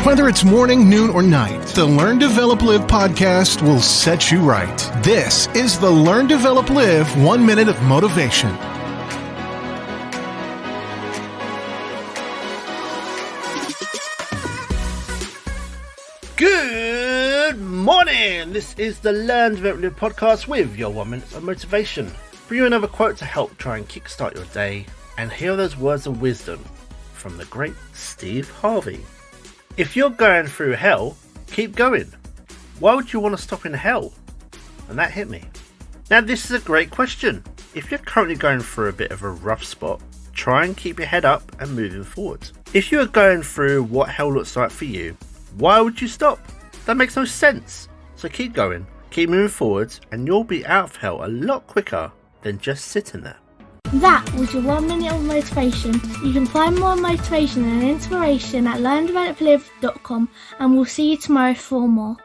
Whether it's morning, noon, or night, the Learn, Develop, Live podcast will set you right. This is the Learn, Develop, Live 1 Minute of Motivation. Good morning! This is the Learn, Develop, Live podcast with your 1 minute of motivation. Bring you another quote to help try and kickstart your day, and here are those words of wisdom from the great Steve Harvey. If you're going through hell, keep going. Why would you want to stop in hell? And that hit me. Now this is a great question. If you're currently going through a bit of a rough spot, try and keep your head up and moving forward. If you are going through what hell looks like for you, why would you stop? That makes no sense. So keep going, keep moving forwards, and you'll be out of hell a lot quicker than just sitting there. That was your 1 minute of motivation. You can find more motivation and inspiration at learndeveloplive.com, and we'll see you tomorrow for more.